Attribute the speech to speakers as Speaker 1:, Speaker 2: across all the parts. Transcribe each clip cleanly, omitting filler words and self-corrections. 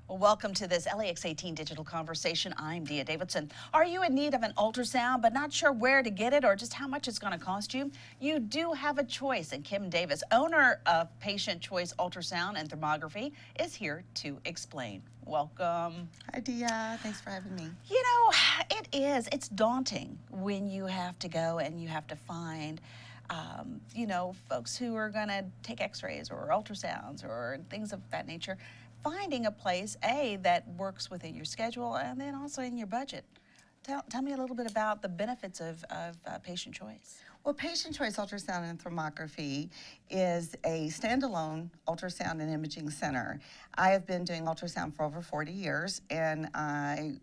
Speaker 1: Welcome to this LAX 18 digital conversation. I'm Davidson. Are you in need of an ultrasound but not sure where to get it or just how much it's going to cost you? You do have a choice, and Kim Davis, owner of Patient Choice Ultrasound and Thermography, is here to explain. Welcome.
Speaker 2: Hi, Dia. Thanks for having me.
Speaker 1: You know, it's daunting when you have to go and you have to find folks who are going to take x-rays or ultrasounds or things of that nature. Finding a place, that works within your schedule and then also in your budget. Tell me a little bit about the benefits of Patient Choice.
Speaker 2: Well, Patient Choice Ultrasound and Thermography is a standalone ultrasound and imaging center. I have been doing ultrasound for over 40 years, and I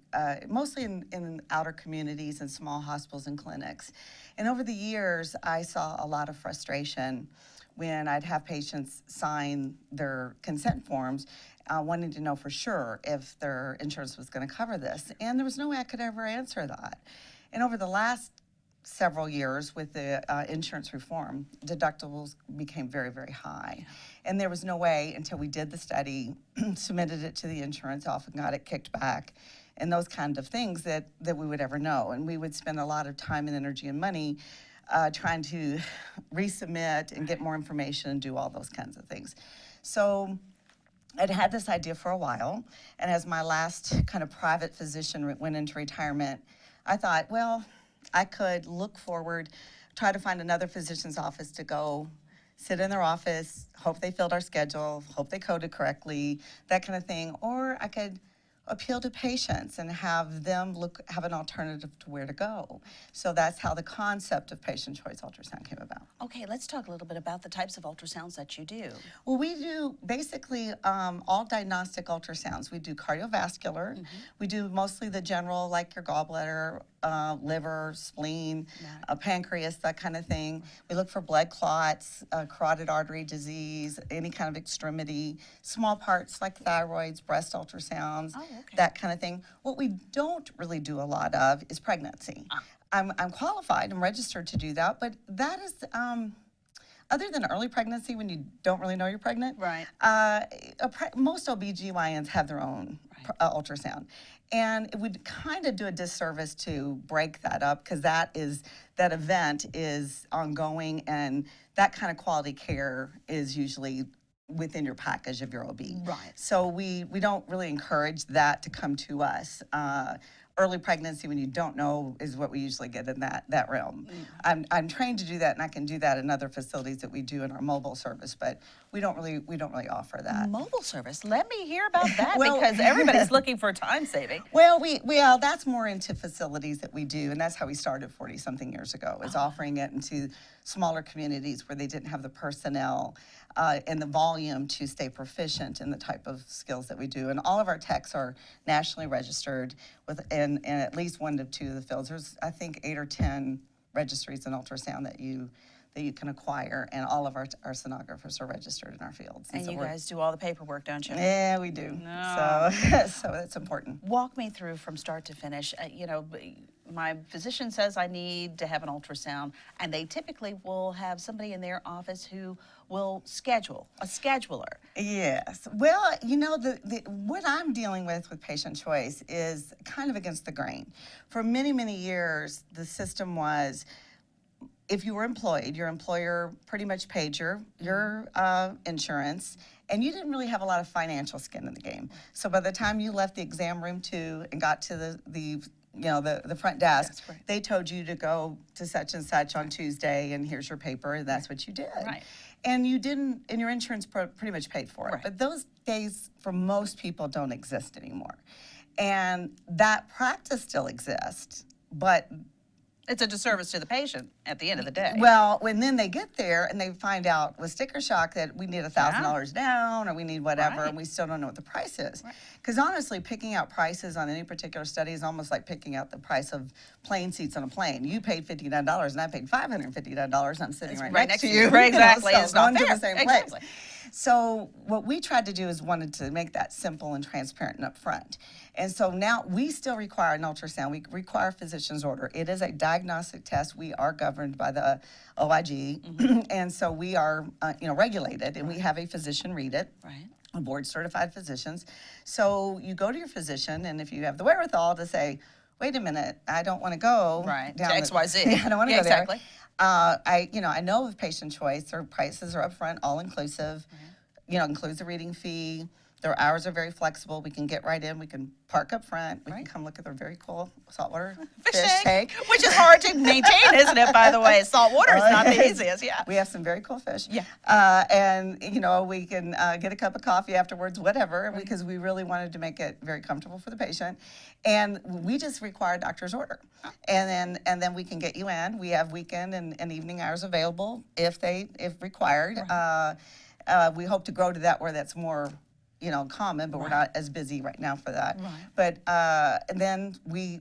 Speaker 2: mostly in outer communities and small hospitals and clinics. And over the years, I saw a lot of frustration when I'd have patients sign their consent forms wanting to know for sure if their insurance was going to cover this. And there was no way I could ever answer that. And over the last several years with the insurance reform, deductibles became very, very high. And there was no way until we did the study, submitted it to the insurance office, got it kicked back, and those kind of things that we would ever know. And we would spend a lot of time and energy and money trying to resubmit and get more information and do all those kinds of things. So I'd had this idea for a while, and as my last kind of private physician went into retirement, I thought, well, I could look forward, try to find another physician's office to go sit in their office, hope they filled our schedule, hope they coded correctly, that kind of thing, or I could appeal to patients and have them have an alternative to where to go. So that's how the concept of Patient Choice Ultrasound came about.
Speaker 1: Okay, let's talk a little bit about the types of ultrasounds that you do.
Speaker 2: Well, we do basically all diagnostic ultrasounds. We do cardiovascular. We do mostly the general, like your gallbladder, liver, spleen, pancreas, that kind of thing. We look for blood clots, carotid artery disease, any kind of extremity, small parts like thyroids, breast ultrasounds, that kind of thing. What we don't really do a lot of is pregnancy. I'm qualified, I'm registered to do that, but that is, other than early pregnancy when you don't really know you're pregnant,
Speaker 1: right?
Speaker 2: Most OBGYNs have their own ultrasound. And it would kind of do a disservice to break that up because that event is ongoing, and that kind of quality care is usually within your package of your OB.
Speaker 1: Right.
Speaker 2: So we don't really encourage that to come to us. Early pregnancy when you don't know is what we usually get in that realm. I'm trained to do that, and I can do that in other facilities that we do in our mobile service, but we don't really offer that.
Speaker 1: Mobile service. Let me hear about that because everybody's looking for time saving.
Speaker 2: Well, that's more into facilities that we do, and that's how we started 40-something years ago, is offering it into smaller communities where they didn't have the personnel and the volume to stay proficient in the type of skills that we do. And all of our techs are nationally registered in at least 1 to 2 of the fields. There's, I think, 8 or 10 registries in ultrasound that you can acquire, and all of our sonographers are registered in our fields.
Speaker 1: And so you guys do all the paperwork, don't you?
Speaker 2: Yeah, we do.
Speaker 1: No.
Speaker 2: So that's important.
Speaker 1: Walk me through from start to finish. My physician says I need to have an ultrasound, and they typically will have somebody in their office who will schedule, a scheduler.
Speaker 2: Yes. Well, what I'm dealing with Patient Choice is kind of against the grain. For many, many years, the system was, if you were employed, your employer pretty much paid your insurance, and you didn't really have a lot of financial skin in the game. So by the time you left the exam room and got to the front desk, they told you to go to such and such on Tuesday, and here's your paper, and that's what you did.
Speaker 1: Right.
Speaker 2: And you didn't, and your insurance pretty much paid for it.
Speaker 1: Right.
Speaker 2: But those days, for most people, don't exist anymore. And that practice still exists, but
Speaker 1: it's a disservice to the patient at the end of the day.
Speaker 2: Well, when then they get there and they find out with sticker shock that we need $1,000 down, or we need whatever, and we still don't know what the price is. Because honestly, picking out prices on any particular study is almost like picking out the price of plane seats on a plane. You paid $59 and I paid $559, and I'm sitting right next to you.
Speaker 1: Right, exactly.
Speaker 2: So
Speaker 1: it's not
Speaker 2: going
Speaker 1: fair.
Speaker 2: to the same place. So what we tried to do is wanted to make that simple and transparent and upfront. And so now we still require an ultrasound. We require a physician's order. It is a diagnostic test. We are governed by the OIG, and so we are, regulated, and we have a physician read it.
Speaker 1: Right.
Speaker 2: Board certified physicians. So you go to your physician, and if you have the wherewithal to say, wait a minute, I don't want to go
Speaker 1: Right.
Speaker 2: down
Speaker 1: To XYZ.
Speaker 2: I don't want to
Speaker 1: Yeah,
Speaker 2: go there.
Speaker 1: exactly.
Speaker 2: I know of patient choice. Their prices are upfront, all inclusive. Includes the reading fee. Their hours are very flexible. We can get right in. We can park up front. We can come look at their very cool saltwater fish tank.
Speaker 1: Which is hard to maintain, isn't it, by the way? Salt water is not the easiest, yeah.
Speaker 2: We have some very cool fish.
Speaker 1: Yeah.
Speaker 2: And, we can get a cup of coffee afterwards, whatever, because we really wanted to make it very comfortable for the patient. And we just require a doctor's order. And then we can get you in. We have weekend and evening hours available if required. Right. We hope to grow to that where that's more common, but we're not as busy right now for that.
Speaker 1: Right.
Speaker 2: But and then we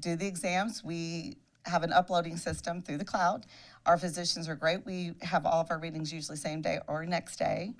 Speaker 2: do the exams. We have an uploading system through the cloud. Our physicians are great. We have all of our readings usually same day or next day.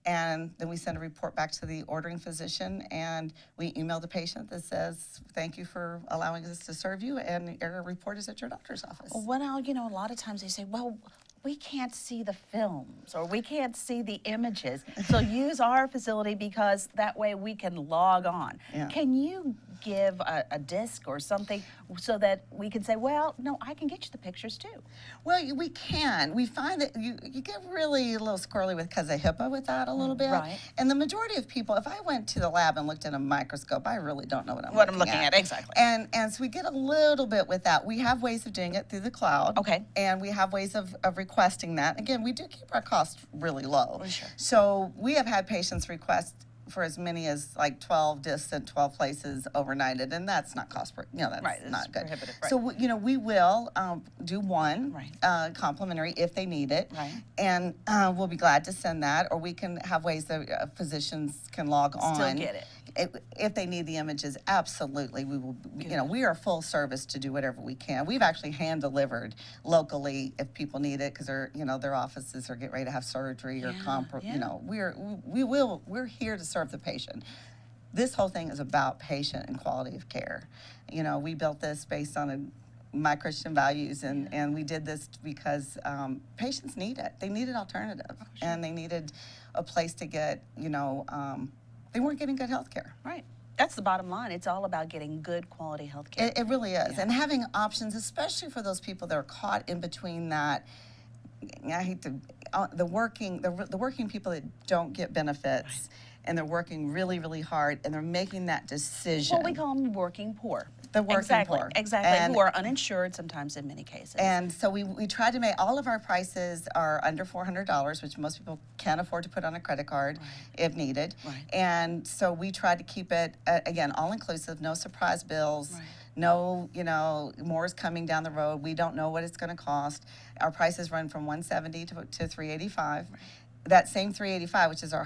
Speaker 2: And then we send a report back to the ordering physician, and we email the patient that says, thank you for allowing us to serve you, and your report is at your doctor's office.
Speaker 1: Well, now, a lot of times they say, well, we can't see the films or we can't see the images. So use our facility because that way we can log on.
Speaker 2: Yeah.
Speaker 1: Can you give a disc or something so that we can say, well, no, I can get you the pictures too?
Speaker 2: Well, we can. We find that you get really a little squirrely because of HIPAA with that a little bit.
Speaker 1: Right.
Speaker 2: And the majority of people, if I went to the lab and looked in a microscope, I really don't know what I'm looking at.
Speaker 1: Exactly.
Speaker 2: And so we get a little bit with that. We have ways of doing it through the cloud.
Speaker 1: Okay.
Speaker 2: And we have ways of requesting that. Again, we do keep our costs really low.
Speaker 1: Oh, sure.
Speaker 2: So we have had patients request for as many as like 12 discs at 12 places overnighted, and that's not that's
Speaker 1: right,
Speaker 2: not good.
Speaker 1: Prohibitive, right.
Speaker 2: So we will do one
Speaker 1: Right.
Speaker 2: complimentary if they need it,
Speaker 1: Right.
Speaker 2: and we'll be glad to send that, or we can have ways that physicians can log on.
Speaker 1: Still get it.
Speaker 2: If they need the images, absolutely, we will. We are full service to do whatever we can. We've actually hand delivered locally if people need it because their offices are getting ready to have surgery or we're here to serve the patient. This whole thing is about patient and quality of care. We built this based on my Christian values, and we did this because patients need it. They needed alternative, and they needed a place to get they weren't getting good health care.
Speaker 1: Right. That's the bottom line. It's all about getting good quality health care.
Speaker 2: It really is.
Speaker 1: Yeah.
Speaker 2: And having options, especially for those people that are caught in between that, I hate to, the working people that don't get benefits, right. And they're working really, really hard, and they're making that decision.
Speaker 1: Well, we call them working poor.
Speaker 2: The working poor.
Speaker 1: Exactly,
Speaker 2: and,
Speaker 1: who are uninsured sometimes in many cases.
Speaker 2: And so we try to make, all of our prices are under $400, which most people can afford to put on a credit card
Speaker 1: right.
Speaker 2: if needed.
Speaker 1: Right.
Speaker 2: And so we try to keep it, again, all inclusive, no surprise bills.
Speaker 1: Right.
Speaker 2: No, more is coming down the road. We don't know what it's going to cost. Our prices run from $170 to $385. Right. That same $385, which is our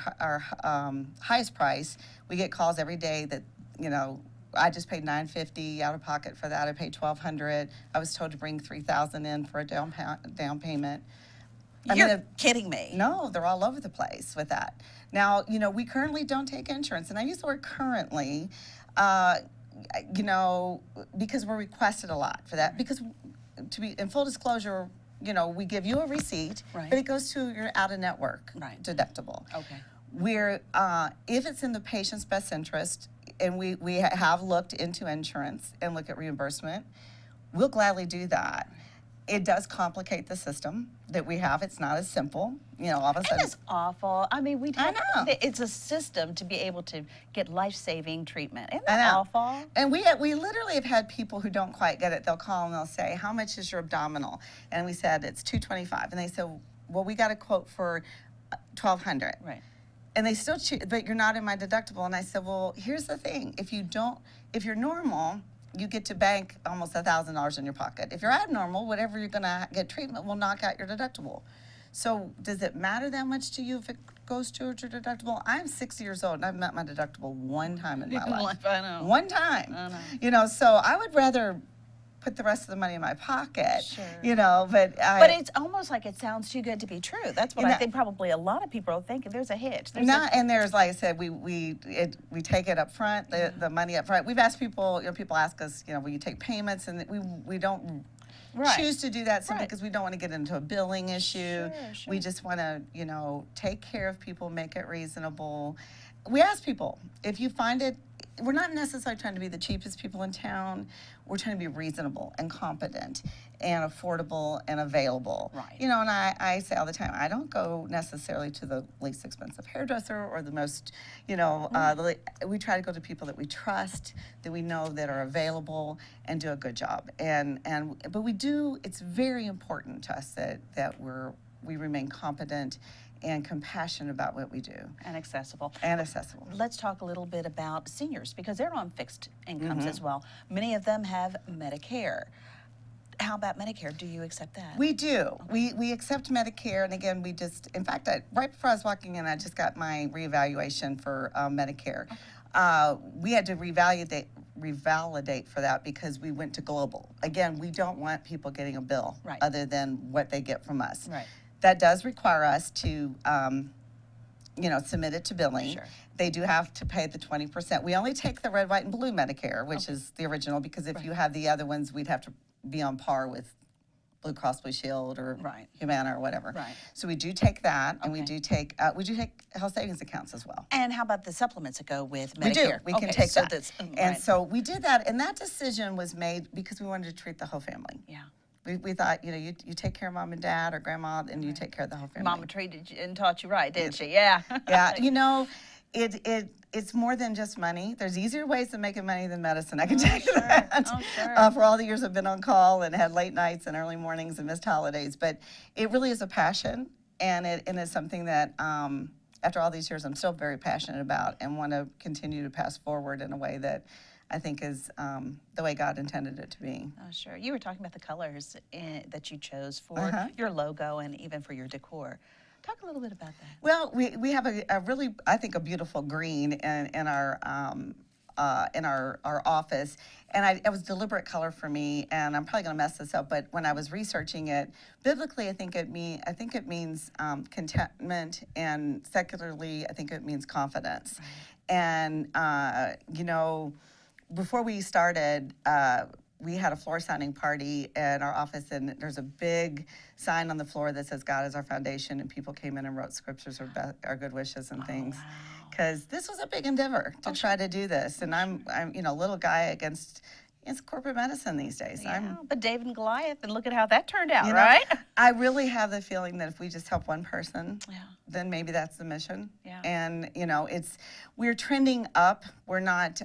Speaker 2: highest price, we get calls every day that, I just paid $950 out of pocket for that. I paid $1,200. I was told to bring $3,000 in for a down payment.
Speaker 1: You're kidding me.
Speaker 2: No, they're all over the place with that. Now, we currently don't take insurance, and I use the word currently, because we're requested a lot for that. Because to be in full disclosure, we give you a receipt,
Speaker 1: right.
Speaker 2: But it goes to your out-of-network
Speaker 1: right.
Speaker 2: deductible.
Speaker 1: Okay.
Speaker 2: We're, if it's in the patient's best interest, and we have looked into insurance and look at reimbursement, we'll gladly do that. It does complicate the system that we have. It's not as simple, all of a sudden.
Speaker 1: It's awful. I mean,
Speaker 2: I know.
Speaker 1: It's a system to be able to get life-saving treatment. Isn't that awful?
Speaker 2: And we literally have had people who don't quite get it. They'll call and they'll say, how much is your abdominal? And we said, it's $225. And they said, well, we got a quote for $1,200.
Speaker 1: Right.
Speaker 2: And they still choose, but you're not in my deductible. And I said, well, here's the thing. If you're normal, you get to bank almost $1,000 in your pocket. If you're abnormal, whatever you're gonna get treatment will knock out your deductible. So does it matter that much to you if it goes towards your deductible? I'm 60 years old and I've met my deductible one time in my life.
Speaker 1: I know.
Speaker 2: One time.
Speaker 1: I know.
Speaker 2: So I would rather put the rest of the money in my pocket,
Speaker 1: Sure.
Speaker 2: you know, but
Speaker 1: But it's almost like it sounds too good to be true. That's what
Speaker 2: You
Speaker 1: I
Speaker 2: know-
Speaker 1: think probably a lot of people are thinking. There's a hitch. There's
Speaker 2: no, and there's, like I said, we take it up front, the money up front. We've asked people, you know, people ask us, you know, will you take payments? And we don't
Speaker 1: Right.
Speaker 2: choose to do that simply
Speaker 1: Right.
Speaker 2: because we don't want to get into a billing issue.
Speaker 1: Sure.
Speaker 2: We just want to, you know, take care of people, make it reasonable. We ask people, if you find it, we're not necessarily trying to be the cheapest people in town. We're trying to be reasonable and competent and affordable and available.
Speaker 1: Right.
Speaker 2: You know, and I say all the time, I don't go necessarily to the least expensive hairdresser or the most, you know, we try to go to people that we trust, that we know that are available and do a good job. But we do, it's very important to us that we remain competent and compassionate about what we do.
Speaker 1: and accessible.
Speaker 2: And accessible.
Speaker 1: Let's talk a little bit about seniors because they're on fixed incomes as well. Many of them have Medicare. How about Medicare? Do you accept that?
Speaker 2: We do. We accept Medicare, and again, we just, in fact, right before I was walking in, I just got my reevaluation for Medicare. We had to revalidate for that because we went to global. Again, we don't want people getting a bill
Speaker 1: Right.
Speaker 2: other than what they get from us.
Speaker 1: Right.
Speaker 2: That does require us to, you know, submit it to billing.
Speaker 1: Sure.
Speaker 2: They do have to pay the 20%. We only take the red, white, and blue Medicare, which is the original, because if you have the other ones, we'd have to be on par with Blue Cross Blue Shield or
Speaker 1: Right.
Speaker 2: Humana or whatever.
Speaker 1: Right.
Speaker 2: So we do take that, and we
Speaker 1: Okay.
Speaker 2: do take health savings accounts as well.
Speaker 1: And how about the supplements that go with
Speaker 2: We do.
Speaker 1: Medicare?
Speaker 2: We can
Speaker 1: Okay,
Speaker 2: take
Speaker 1: so
Speaker 2: that.
Speaker 1: that's-
Speaker 2: And
Speaker 1: right.
Speaker 2: so we did that, and that decision was made because we wanted to treat the whole family.
Speaker 1: Yeah.
Speaker 2: We thought, you know, you take care of mom and dad or grandma, and you take care of the whole family.
Speaker 1: Mama treated you and taught you right, didn't she? Yeah.
Speaker 2: Yeah, you know, it's more than just money. There's easier ways to making money than medicine. I can tell you that.
Speaker 1: Oh, sure.
Speaker 2: For all the years I've been on call and had late nights and early mornings and missed holidays, but it really is a passion, and it's something that after all these years I'm still very passionate about and want to continue to pass forward in a way that I think is the way God intended it to be.
Speaker 1: Oh, sure. You were talking about the colors that you chose for your logo and even for your decor. Talk a little bit about that.
Speaker 2: Well, we have a really, I think, a beautiful green in our office, and it was deliberate color for me, and I'm probably going to mess this up, but when I was researching it, biblically, I think it means contentment, and secularly, I think it means confidence. Right. And you know, before we started, we had a floor signing party in our office, and there's a big sign on the floor that says God is our foundation, and people came in and wrote scriptures or good wishes and things.
Speaker 1: Wow.
Speaker 2: Because this was a big endeavor to try to do this, and I'm you know, little guy against corporate medicine these days.
Speaker 1: Yeah, but David and Goliath, and look at how that turned out,
Speaker 2: You know,
Speaker 1: right?
Speaker 2: I really have the feeling that if we just help one person,
Speaker 1: Yeah.
Speaker 2: then maybe that's the mission.
Speaker 1: Yeah.
Speaker 2: And you know, we're trending up. We're not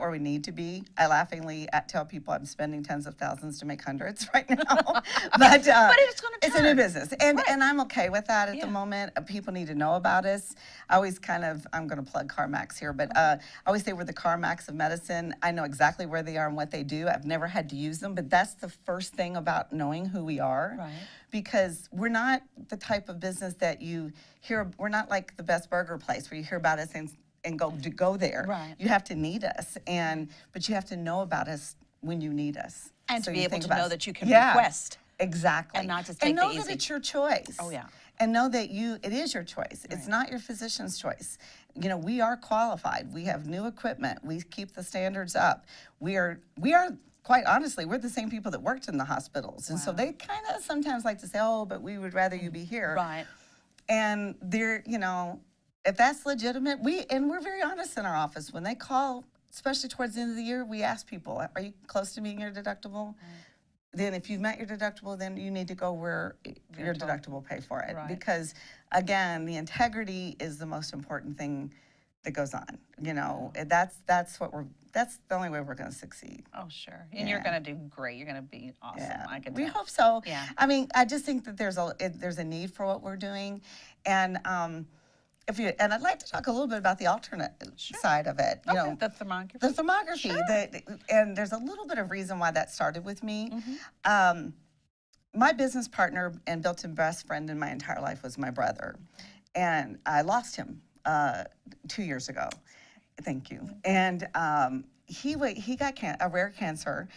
Speaker 2: where we need to be. I laughingly tell people I'm spending tens of thousands to make hundreds right now. but
Speaker 1: it's gonna
Speaker 2: it's a new
Speaker 1: turn.
Speaker 2: business, and
Speaker 1: Right.
Speaker 2: and I'm okay with that at
Speaker 1: Yeah.
Speaker 2: the moment. People need to know about us. I always I'm going to plug CarMax here, but I always say we're the CarMax of medicine. I know exactly where they are and what they do. I've never had to use them, but that's the first thing about knowing who we are.
Speaker 1: Right.
Speaker 2: Because we're not the type of business that you hear. We're not like the Best Burger place where you hear about us and go there.
Speaker 1: Right.
Speaker 2: You have to need us, but you have to know about us when you need us.
Speaker 1: And
Speaker 2: So
Speaker 1: to be
Speaker 2: you
Speaker 1: able
Speaker 2: think
Speaker 1: to
Speaker 2: about
Speaker 1: know
Speaker 2: us.
Speaker 1: that you can
Speaker 2: Yeah,
Speaker 1: request.
Speaker 2: exactly,
Speaker 1: and not just
Speaker 2: and
Speaker 1: take the
Speaker 2: know
Speaker 1: easy.
Speaker 2: that it's your choice.
Speaker 1: Oh, yeah.
Speaker 2: And know that it is your choice. It's
Speaker 1: Right.
Speaker 2: not your physician's choice. You know, we are qualified. We have new equipment. We keep the standards up. We are quite honestly, we're the same people that worked in the hospitals. And so
Speaker 1: Wow.
Speaker 2: they kind of sometimes like to say, oh, but we would rather you be here.
Speaker 1: Right.
Speaker 2: And they're, you know, if that's legitimate, we're very honest in our office. When they call, especially towards the end of the year, we ask people, are you close to meeting your deductible? Then if you've met your deductible, then you need to go where your deductible pay for it.
Speaker 1: Right.
Speaker 2: Because again, the integrity is the most important thing that goes on. You know, that's the only way we're going to succeed.
Speaker 1: Oh, sure. And you're
Speaker 2: Yeah.
Speaker 1: going to do great. You're going to be awesome.
Speaker 2: Yeah,
Speaker 1: I can
Speaker 2: we
Speaker 1: tell.
Speaker 2: hope so.
Speaker 1: Yeah.
Speaker 2: I mean, I just think that there's a need for what we're doing, and I'd like to talk a little bit about the alternate side of it. You know,
Speaker 1: the thermography.
Speaker 2: the thermography. And there's a little bit of reason why that started with me. My business partner and built-in best friend in my entire life was my brother, and I lost him 2 years ago. Thank you. And he got a rare cancer,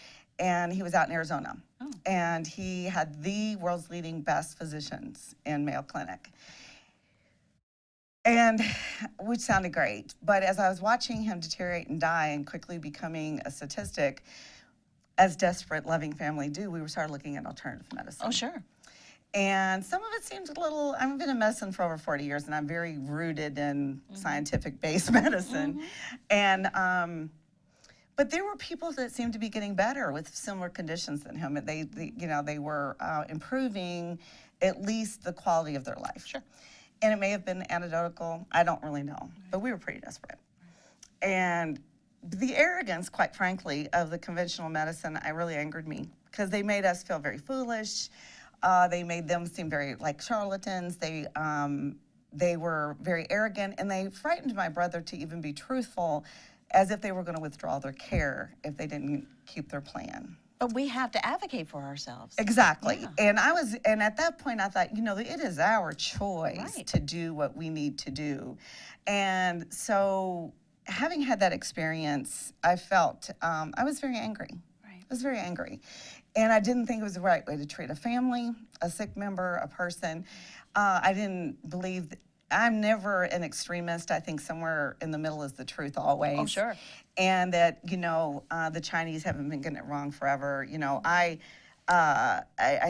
Speaker 2: and he was out in Arizona.
Speaker 1: Oh.
Speaker 2: And he had the world's leading best physicians in Mayo Clinic. And which sounded great. But as I was watching him deteriorate and die and quickly becoming a statistic, as desperate, loving family do, we started looking at alternative medicine.
Speaker 1: Oh, sure.
Speaker 2: And some of it seemed a little, I've been in medicine for over 40 years, and I'm very rooted in scientific-based medicine. And, but there were people that seemed to be getting better with similar conditions than him. They were improving at least the quality of their life.
Speaker 1: Sure.
Speaker 2: And it may have been anecdotal, I don't really know, but we were pretty desperate. And the arrogance, quite frankly, of the conventional medicine, really angered me, because they made us feel very foolish. They made them seem very like charlatans. They were very arrogant, and they frightened my brother to even be truthful, as if they were going to withdraw their care if they didn't keep their plan.
Speaker 1: But we have to advocate for ourselves.
Speaker 2: Exactly.
Speaker 1: Yeah.
Speaker 2: And at that point I thought, it is our choice
Speaker 1: Right.
Speaker 2: to do what we need to do. And so having had that experience, I felt, I was very angry.
Speaker 1: Right.
Speaker 2: I was very angry. And I didn't think it was the right way to treat a family, a sick member, a person. I didn't believe I'm never an extremist. I think somewhere in the middle is the truth always.
Speaker 1: Oh, sure.
Speaker 2: And that, the Chinese haven't been getting it wrong forever. I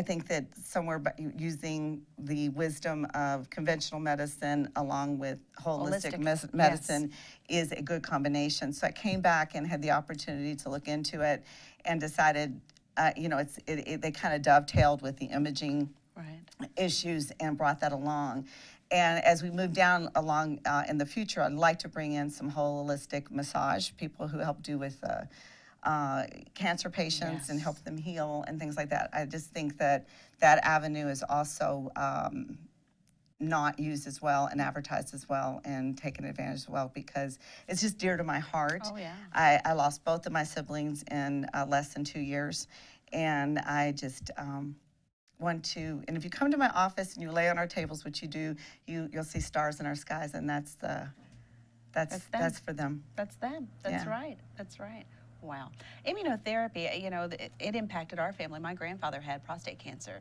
Speaker 2: think that somewhere using the wisdom of conventional medicine along with holistic medicine is a good combination. So I came back and had the opportunity to look into it and decided, they kind of dovetailed with the imaging issues and brought that along. And as we move down along in the future, I'd like to bring in some holistic massage, people who help do with cancer patients and help them heal and things like that. I just think that avenue is also not used as well and advertised as well and taken advantage as well, because it's just dear to my heart.
Speaker 1: Oh, yeah.
Speaker 2: I lost both of my siblings in less than 2 years, and I just want to, and if you come to my office and you lay on our tables, which you do, you'll see stars in our skies, and that's for them.
Speaker 1: That's them. That's right. That's right. Wow. Immunotherapy, it impacted our family. My grandfather had prostate cancer,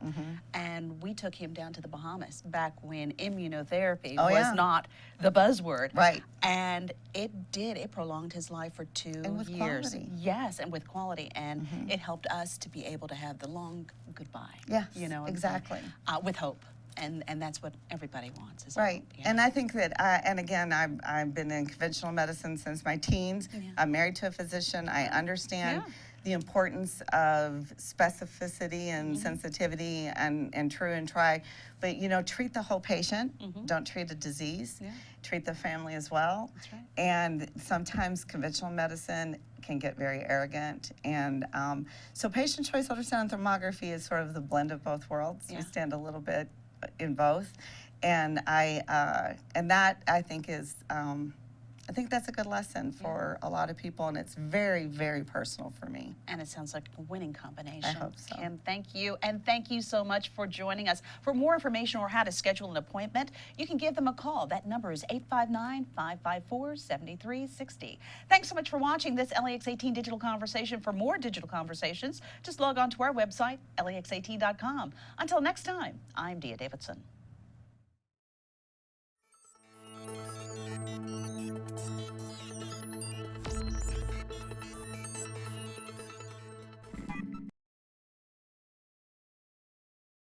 Speaker 1: and we took him down to the Bahamas back when immunotherapy was not the buzzword.
Speaker 2: Right.
Speaker 1: And it prolonged his life for 2
Speaker 2: And with
Speaker 1: years.
Speaker 2: quality.
Speaker 1: Yes, and with quality. And it helped us to be able to have the long goodbye.
Speaker 2: Yes,
Speaker 1: and,
Speaker 2: exactly.
Speaker 1: with hope. And that's what everybody wants. Is
Speaker 2: Right.
Speaker 1: hope.
Speaker 2: And I think that, and again, I've been in conventional medicine since my teens. I'm married to a physician. I understand the importance of specificity and sensitivity and true and try. But, treat the whole patient. Don't treat a disease. Treat the family as well.
Speaker 1: That's right.
Speaker 2: And sometimes conventional medicine can get very arrogant. And so patient choice ultrasound and thermography is sort of the blend of both worlds. We stand a little bit in both, and that I think is I think that's a good lesson for a lot of people, and it's very, very personal for me.
Speaker 1: And it sounds like a winning combination.
Speaker 2: I hope so.
Speaker 1: Kim, thank you, and thank you so much for joining us. For more information or how to schedule an appointment, you can give them a call. That number is 859-554-7360. Thanks so much for watching this LAX18 Digital Conversation. For more digital conversations, just log on to our website, lax18.com. Until next time, I'm Dia Davidson.